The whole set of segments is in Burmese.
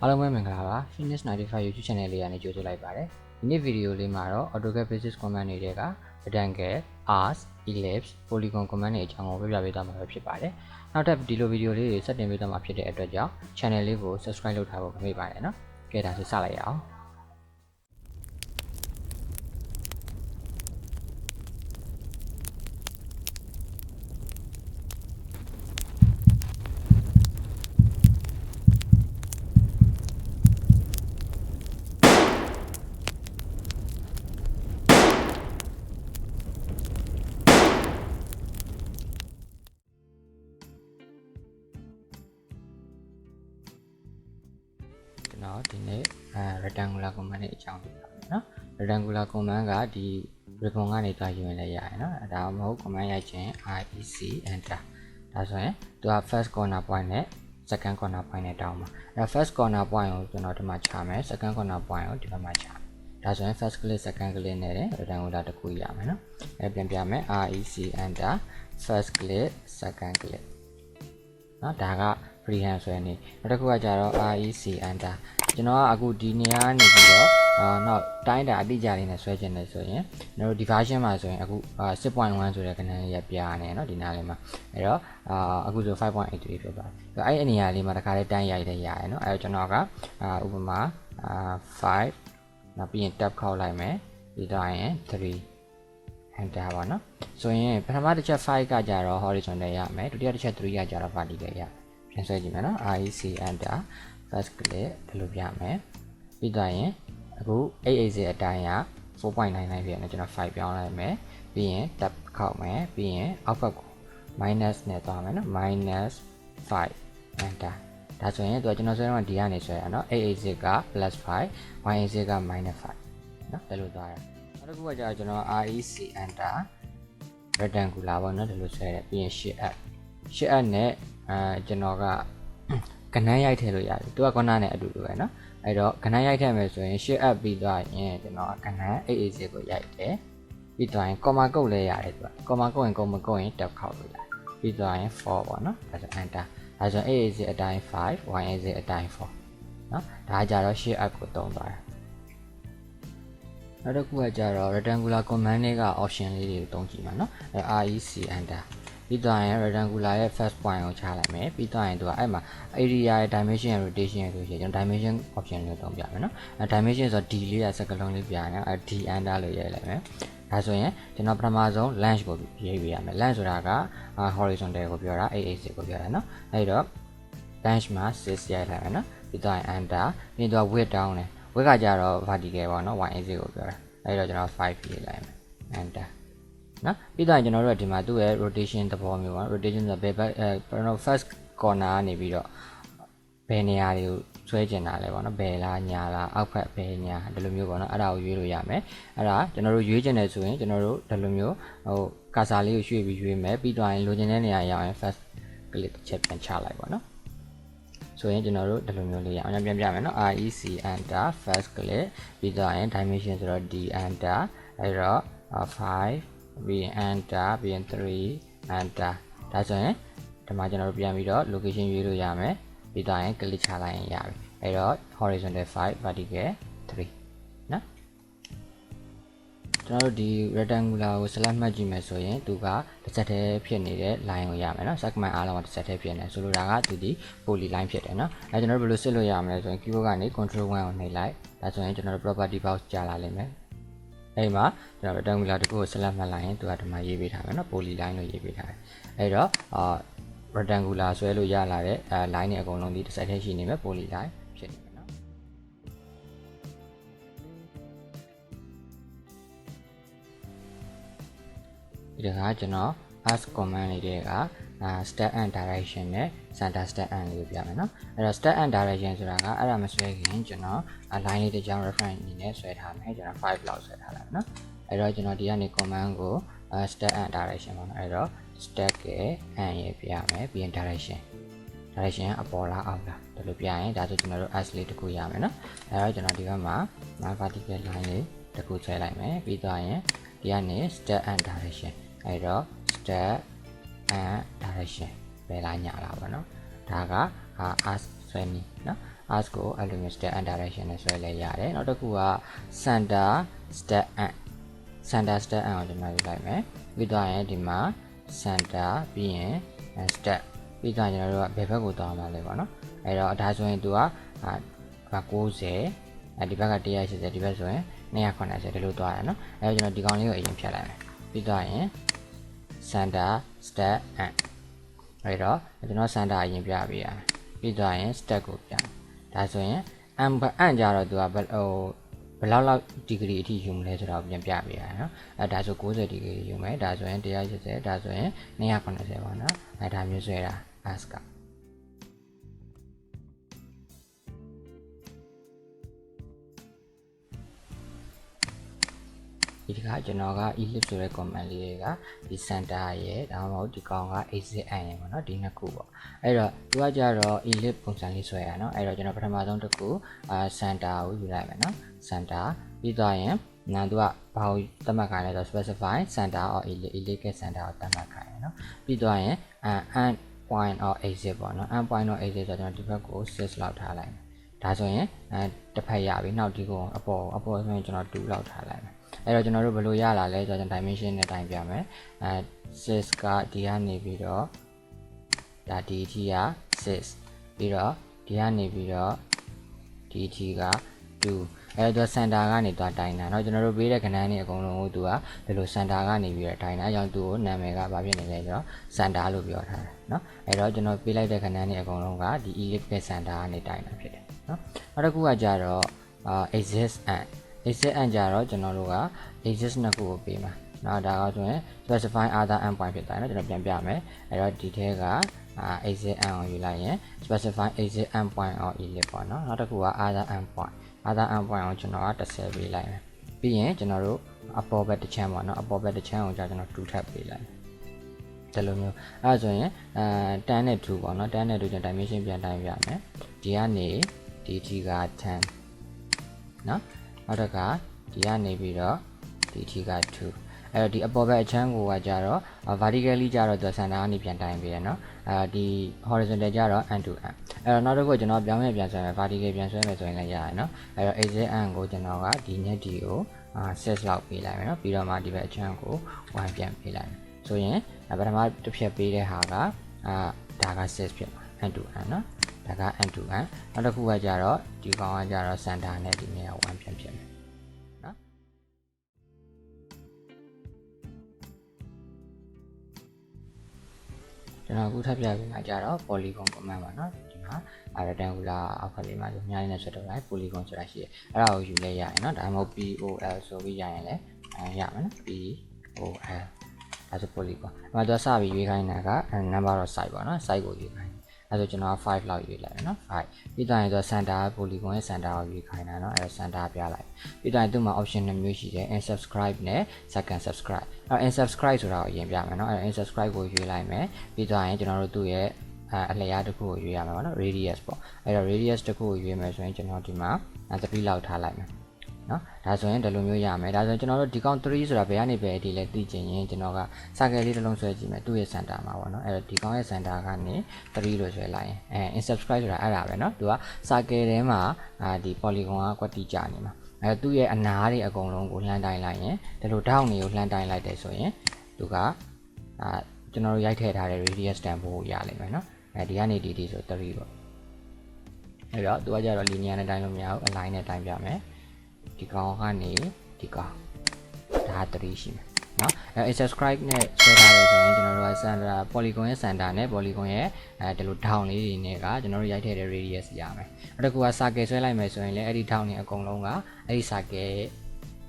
အားလုံးပဲမင်္ဂလာပါ Fitness 95 YouTube channel လေးကနေကြိုဆိုလိုက်ပါတယ်ဒီနေ့ဗီဒီယိုလေးမှာတော့ AutoCAD Basic Commands တွေက Rectangle, Arc, Ellipse, Polygon Command တွေအကြောင်းကိုပြပြပေးသွားမှာဖြစ်ပါတယ်နောက်ထပ်ဒီလိုဗီဒီယိုလေးတွေစတင်ပေးသွားမှာဖြစ်တဲ့အတွက်ကြောင့် channel လေးကို subscribe လုပ်ထားဖို့မမေ့ပါနဲ့နော်ကဲဒါဆိုစလိုက်ရအောင်နော်ဒီနေ့rectangular command နဲ့အကြောင်းပြပါမယ်နော် rectangular command ကဒီ ribbon ကနေတွားယူရင်လည်းရတယ်နော်ဒါမှမဟုတ် command ရိုက်ခြင်း REC enter ဒါဆိုရင်သူက first corner point နဲ့ second corner point နဲ့တောင်းပါအဲ first corner point ကိုကျွန်တော်ဒီမှာချမယ် second corner point ကိုဒီဘက်မှာချမယ်ဒါဆိုရင် first click second click နဲ့ rectangular တစ်ခုရမယ်နော်အဲပြန်ပြမယ် REC enter first click second click နော်ဒါက freehand ဆွဲနေနောက်တစ်ခုကကြတော့ REC enter ကျွန်တော်ကအခုဒီနေရာနေပြီးတော့နောက်တိုင်းတာအတိအကျလေးနဲ့ဆွဲချင်တယ်ဆိုရင်ကျွန်တော်တို့ဒီ version မှာဆိုရင်အခု 6.1 ဆိုတဲ့ကဏ္ဍလေးရပြနေเนาะဒီနားလေးမှာအဲ့တော့အခုဆို 5.83 ဖြစ်ပါတယ်အဲ့ဒီနေရာလေးမှာတစ်ခါလေးတိုင်းရိုက်တယ်ရတယ်เนาะအဲ့တော့ကျွန်တော်ကဥပမာ5နောက်ပြီးရင် tab ခောက်လိုက်မယ်ပြီးတော့ရင်3 enter ပါเนาะဆိုရင်ပထမတစ်ချက်5ကကြတော့ horizontal ရမယ်ဒုတိယတစ်ချက်3ကကြတော့ vertical ရပြန်ဆွဲကြည့်မယ်နော် REC enter first click ဒီလိုပြမယ်ပြီးတော့ရင်အခု 880 အတိုင်းက 4.99 ဖြစ်နေကျွန်တော်5ပြောင်းလိုက်မယ်ပြီးရင် tab ခောက်မယ်ပြီးရင်အောက်ဘက်ကို minus နဲ့သွားမယ်နော် minus 5 enter ဒါဆိုရင်ကျွန်တော်ဆွဲတော့ဒီကနေဆွဲရအောင်နော်880က plus 5 180က minus 5နော်ဒီလိုသွားရနောက်တစ်ခုကကြာကျွန်တော် REC enter rectangular ပေါ့နော်ဒီလိုဆွဲရပြီးရင် shift add နဲ့ကျွန်တော်ကကဏ္ဍရိုက်ထည့်လို့ရတယ်သူကကဏ္ဍနဲ့အတူတူပဲเนาะအဲ့တော့ကဏ္ဍရိုက်ထည့်မယ်ဆိုရင် shift up ပြီးသွားရင်ကျွန်တော်ကဏ္ဍ880ကိုရိုက်တယ်ပြီးသွားရင် comma ကုတ်လဲရတယ်သူက comma ကုတ်ရင် comma ကုတ်ရင် tab ခောက်လို့ရတယ်ပြီးသွားရင် 4 ပေါ့เนาะဒါဆို enter ဒါဆို880အတိုင်း5 180အတိုင်း4เนาะဒါကြတော့ shift up ကိုတုံးသွားတယ်နောက်တစ်ခုကကြတော့ rectangular command တွေက option လေးတွေကိုတုံးကြည့်မှာเนาะ REC enterပြီးတော့ရင် rectangular ရဲ့ first point ကိုချလိုက်မယ်ပြီးတော့ရင်သူကအဲ့မှာ area ရဲ့ dimension ရဲ့ rotation ရဲ့ဆိုရှင်ကျွန်တော် dimension option လေးတုံးပြမယ်နော်အဲ dimension ဆိုတော့ d လေးကစကားလုံးလေးပြရတယ်အဲ d under လို့ရေးလိုက်မယ်ဒါဆိုရင်ကျွန်တော်ပထမဆုံး length ကိုရေးပေးရမယ် length ဆိုတာက horizontal ကိုပြောတာ880ကိုပြောတာနော်အဲ့တော့ length မှာ6ရိုက်လိုက်မယ်နော်ပြီးတော့ရင် under ပြီးတော့ width down တယ် width ကကြတော့ vertical ပေါ့နော်180ကိုပြောတာအဲ့တော့ကျွန်တော်5ရေးလိုက်မယ် enterနော်ပြီးတော့ကျွန်တော်တို့ကဒီမှာသူ့ရဲ့ rotation သဘောမျိုးပါ rotation ဆိုဘယ်ဘက်first corner ကနေပြီးတော့ဘယ်နေရာတွေကိုဆွဲကျင်တာလဲပေါ့နော်ဘယ်လားညာလားအောက်ဖက်ဘယ်ညာဒီလိုမျိုးပေါ့နော်အဲ့ဒါကိုရွေးလို့ရမယ်အဲ့ဒါကျွန်တော်တို့ရွေးကျင်တယ်ဆိုရင်ကျွန်တော်တို့ဒီလိုမျိုးကာစာလေးကိုရွှေ့ပြီးရွေးမယ်ပြီးတော့ရင်လိုချင်တဲ့နေရာရောက်ရင် first click ချက်ပြန်ချလိုက်ပေါ့နော်ဆိုရင်ကျွန်တော်တို့ဒီလိုမျိုးလေးရအောင်ပြန်ပြမယ်နော် REC enter first click ပြီးတော့ရင် dimension ဆိုတော့ d enter အဲ့တော့5ပြီးရင် enter ပြီးရင်3 enter ဒါဆိုရင်ဒီမှာကျွန်တော်တို့ပြန်ပြီးတော့ location ရွေးလို့ရမယ်ပြီးတော့ရင် click ချလိုက်ရင်ရပြီအဲ့တော့ horizontal 5 vertical 3နော်ကျွန်တော်တို့ဒီ rectangular ကို select မှတ်ကြည့်မယ်ဆိုရင်သူကတစ်ဆက်တည်းဖြစ်နေတဲ့ line ကိုရမယ်နော် segment အားလုံးကတစ်ဆက်တည်းဖြစ်နေဆိုလိုတာကသူဒီ polyline ဖြစ်တယ်နော်အဲကျွန်တော်တို့ဘယ်လိုစစ်လို့ရမလဲဆိုရင် keyboard ကနေ control 1ကိုနှိပ်လိုက်ဒါဆိုရင်ကျွန်တော်တို့ property box ကြာလာလိမ့်မယ်အဲ့မှာကျွန်တော် rectangular တခုကို select မှတ်လိုက်ရင်သူကဒီမှာရေးပေးထားမယ်နော် polyline လို့ရေးပေးထားတယ်အဲ့တော့rectangular ဆွဲလို့ရလာတဲ့line တွေအကုန်လုံးဒီတစ်ဆက်တည်းရှိနေမယ် polyline ဖြစ်နေမယ်နော်ဒီကကျွန်တော် ask command လေးတွေကstep and direction နဲ့ center step and လေးပြမယ်နော်အဲ့တော့ step and direction ဆိုတာကအဲ့ဒါမဆွဲခင်ကျွန်တော် line လေးတစ်ကြောင်း reference အနေနဲ့ဆွဲထားမယ်ကျွန်တော်5လောက်ဆွဲထားလိုက်နော်အဲ့တော့ကျွန်တော်ဒီကနေ command ကို step and direction ပေါ့နော်အဲ့တော့ step ရဲ့ and ရေးပြရမယ်ပြီးရင် direction အပေါ်လားအောက်လားဒါလိုပြရင်ဒါဆိုကျွန်တော်တို့ as လေးတစ်ခုရမယ်နော်အဲ့တော့ကျွန်တော်ဒီဘက်မှာ vertical line လေးတစ်ခုဆွဲလိုက်မယ်ပြီးတော့ရင်ဒီကနေ step and direction အဲ့တော့ step and direction ဘယ်လားညာလားပေါ့နော်ဒါက as ဆွဲနည်းနော် ask ကိုအဲ့လိုမျိုး step and direction နဲ့ဆွဲလဲရတယ်နောက်တစ်ခုက center step and center step and ကိုကျွန်တော်ယူလိုက်မယ်ပြီးတော့ရင်ဒီမှာ center ပြီးရင် step ပြီးတော့ကျွန်တော်တို့ကဘယ်ဘက်ကိုသွားမှာလဲပေါ့နော်အဲ့တော့ဒါဆိုရင်သူက90ဒီဘက်က180ဒီဘက်ဆိုရင်290ဒီလိုသွားရနော်အဲ့တော့ကျွန်တော်ဒီကောင်လေးကိုအရင်ဖြတ်လိုက်မယ်ပြီးတော့ရင် center step and အဲ့တော့ကျွန်တော် center အရင်ပြပေးရမယ်ပြီးတော့ရင် step ကိုပြဒါဆိုရင်အန်ကြတော့သူကဘယ်လောက်ဒီဂရီအထိယူမလဲဆိုတော့ပြန်ပြပေးရနော်အဲ့ဒါဆို90ဒီဂရီယူမယ်ဒါဆိုရင်180ဒါဆိုရင်290ပါနော်အဲ့ဒါမျိုးဆွဲတာ ask ကဒီကကျွန်တော်က ellipse ဆိုတဲ့ command လေးတွေကဒီ center ရဲ့ဒါမှမဟုတ်ဒီကောင်က exit and ရေပေါ့နော်ဒီနှစ်ခုပေါ့အဲ့တော့သူကကြတော့ ellipse ပုံစံလေးဆွဲရနော်အဲ့တော့ကျွန်တော်ပထမဆုံးတစ်ခု center ကိုယူလိုက်မယ်နော် center ပြီးသွားရင်သူကဘာကိုသတ်မှတ်ခိုင်းလဲဆိုတော့ specify center or ellipse က center ကိုသတ်မှတ်ခိုင်းရနော်ပြီးသွားရင် end point or exit ပေါ့နော် end point or exit ဆိုတော့ကျွန်တော်ဒီဘက်ကို 6 လောက်ထားလိုက်မယ်ဒါဆိုရင်တစ်ဖက်ရပြီနောက်ဒီကိုအပေါ်ဆိုရင်ကျွန်တော်2လောက်ထားလိုက်မယ်အဲ့တော့ကျွန်တော်တို့ဘယ်လိုရလာလဲဆိုတော့ dimension နဲ့တိုင်ပြမယ်6ကဒီကနေပြီးတော့ဒါဒီအထိက6ပြီးတော့ဒီကနေပြီးတော့ဒီအထိက2အဲ့တော့ center ကနေသွားတိုင်တာเนาะကျွန်တော်တို့ပေးတဲ့ခဏန်းတွေအကုန်လုံးကိုသူကဒီလို center ကနေပြီးတော့တိုင်တာအကြောင်းသူ့ကိုနာမည်ကဘာဖြစ်နေလဲဆိုတော့ center လို့ပြောထားတယ်เนาะအဲ့တော့ကျွန်တော်ပေးလိုက်တဲ့ခဏန်းတွေအကုန်လုံးကဒီ ellipse ရဲ့ center ကနေတိုင်တာဖြစ်တယ်เนาะနောက်တစ်ခုကကြတော့ exit and ကြတော့ကျွန်တော်တို့က exit နှစ်ခုကိုပေးမှာเนาะဒါကဆိုရင် specify other end point ဖြစ်တယ်เนาะကျွန်တော်ပြန်ပြမယ်အဲ့တော့ဒီထဲကexit and ကိုယူလိုက်ရင် specify exit end point or ellipse ပေါ့เนาะနောက်တစ်ခုက other end point ကိုကျွန်တော်က30ပေးလိုက်မယ်ပြီးရင်ကျွန်တော်တို့အပေါ်ဘက်တစ်ချမ်းပေါ့နော်အပေါ်ဘက်တစ်ချမ်းကိုကျွန်တော်2ထပ်ပေးလိုက်ဒီလိုမျိုးအဲ့ဒါဆိုရင်10နဲ့2ပေါ့နော်10နဲ့2ကျွန်တော် dimension ပြန်တိုင်းပြမယ်ဒီကနေဒီထီက10နော်နောက်တစ်ခါဒီကနေပြီးတော့ဒီထီက2အဲ့တော့ဒီအပေါ်ဘက်အချမ်းကိုကကြတော့ vertically ကြတော့သူ center ကနေပြန်တိုင်းပေးရနော်ဒီ horizontal ကြတော့ end to end အဲ့တော့နောက်တစ်ခုကျွန်တော်ပြောင်းပြန်ဆွဲမယ် vertical ပြန်ဆွဲမယ်ဆိုရင်လည်းရတယ်နော်အဲ့တော့ exit end ကိုကျွန်တော်ကဒီညက်ဒီကို6လောက်ပေးလိုက်မယ်နော်ပြီးတော့မှဒီဘက်အချမ်းကို1ပြန်ပေးလိုက်မယ်ဆိုရင်ပထမတစ်ဖြတ်ပေးတဲ့ဟာကဒါက6ဖြစ်မှာ end to end နော်ဒါက end to end နောက်တစ်ခုကကြတော့ဒီကောင်ကကြတော့ center နဲ့ဒီနေရာ1ပြန်ဖြစ်မယ်ကျွန်တော်အခုထပ်ပြပေးမှာကြတော့ Polygon command ပါเนาะဒီမှာ rectangular အောက်ခလေးမှာညှိုင်းနေဆက်တော့လိုက် Polygon ဆိုတာရှိတယ်အဲ့ဒါကိုယူလဲရရင်เนาะဒါမှမဟုတ် POL ဆိုပြီးရရင်လည်းရမယ်နော် POL ဒါဆို Polygon ဒီမှာသူစပြီးရွေးခိုင်းတာက number of site ပေါ့เนาะ site ကိုရွေးခိုင်းအဲ့ဆိုကျွန်တော်5လောက်ရွေးလိုက်မယ်เนาะ5ပြီးတော့ရင်သူ center Polygon ရဲ့ center ကိုရွေးခိုင်းတာเนาะအဲ့တော့ center ပြလိုက်ပြီးတော့သူ့မှာ option 2မျိုးရှိတယ် unsubscribe နဲ့ second subscribe အဲ့ unsubscribe ဆိုတာကိုရင်ပြမယ်เนาะအဲ့ unsubscribe ကိုရွေးလိုက်မယ်ပြီးတော့ရင်ကျွန်တော်တို့သူ့ရဲ့အလျားတစ်ခုကိုရွေးရမှာပေါ့နော် radius ပေါ့အဲ့တော့ radius တစ်ခုကိုရွေးမယ်ဆိုရင်ကျွန်တော်ဒီမှာ3လောက်ထားလိုက်မယ်နော်ဒါဆိုရင်ဒီလိုမျိုးရမယ်ဒါဆိုရင်ကျွန်တော်တို့ဒီကောင်3ဆိုတာဘယ်ကနေပဲဒီလဲသိချင်ရင်ကျွန်တော်က circle လေးတစ်လုံးဆွဲကြည့်မယ်သူ့ရဲ့ center မှာပေါ့နော်အဲ့တော့ဒီကောင်ရဲ့ center ကနေ3လို့ဆွဲလိုက်ရင်unsubscribe ဆိုတာအဲ့ဒါပဲနော်သူက circle ထဲမှာဒီ polygon ကကွက်တိကြနေမှာအဲ့သူ့ရဲ့အနားတွေအကုန်လုံးကိုလှမ်းတိုင်းလိုက်ရင်ဒီလိုထောက်နေကိုလှမ်းတိုင်းလိုက်တယ်ဆိုရင်သူကကျွန်တော်တို့ရိုက်ထည့်ထားတဲ့ radius တန်ဖိုးကိုရလိမ့်မယ်နော်ဒီကနေဒီဆို3ပေါ့အဲ့တော့သူကကြတော့ linear နဲ့တိုင်းလို့မရဘူး align နဲ့တိုင်းပြမယ်ဒီကောင်ကနေဒီကောင်ဒါ3ရှိမယ်နော်အဲ့ subscribe နဲ့ဆွဲထားရဆိုရင်ကျွန်တော်တို့က center polygon ရဲ့ center နဲ့ polygon ရဲ့ဒီလို down လေးတွေနဲ့ကကျွန်တော်တို့ရိုက်ထည့်တဲ့ radius ရမယ်နောက်တစ်ခုက circle ဆွဲလိုက်မယ်ဆိုရင်လည်းအဲ့ဒီ down တွေအကုန်လုံးကအဲ့ဒီ circle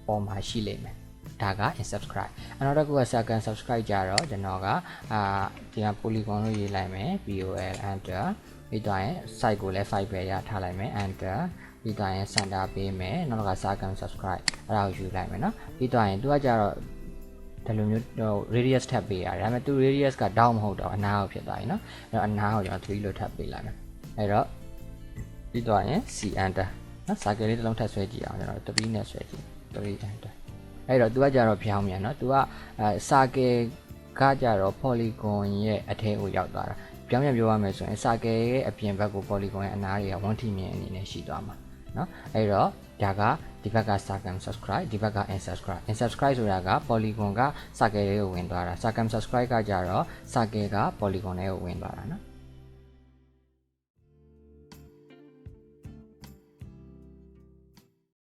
ပေါ်မှာရှိလိမ့်မယ်ဒါက unsubscribe နောက်တစ်ခုက second subscribe ကြတော့ကျွန်တော်ကဒီက polygon လို့ရေးလိုက်မယ် pol enter ပြီးတော့ရင် site ကိုလည်း 5 ပဲရထားလိုက်မယ် enter ပြီးတော့ရင် center ပေးမယ်နောက်က second subscribe အဲ့ဒါကိုယူလိုက်မယ်နော်ပြီးတော့ရင်သူကကြတော့ဒီလိုမျိုး radius ထပ်ပေးရတယ်ဒါပေမဲ့သူ radius က down မဟုတ်တော့အနားကိုဖြစ်သွားပြီနော်အဲ့တော့အနားကိုကျွန်တော်3လို့ထပ်ပေးလိုက်မယ်အဲ့တော့ပြီးတော့ရင် c enter နော် circle လေးတစ်လုံးထပ်ဆွဲကြည့်အောင်ကျွန်တော်3နဲ့ဆွဲကြည့်3 enterအဲ့တော့ तू ကကြတော့ဖြောင်းမြန်เนาะ तू က circle ကကြတော့ polygon ရဲ့အထဲကိုရောက်သွားတာ ပြောင်းပြန်ပြောရမယ်ဆိုရင် circle ရဲ့အပြင်ဘက်ကို polygon ရဲ့အနားတွေက1ထိမြင်အနေနဲ့ရှိသွားမှာเนาะအဲ့တော့ဒါကဒီဘက်က circumscribe ဒီဘက်က unsubscribe unsubscribe ဆိုတာက polygon က circle တွေကိုဝင်သွားတာ circumscribe ကကြတော့ circle က polygon တွေကိုဝင်သွားတာเนาะ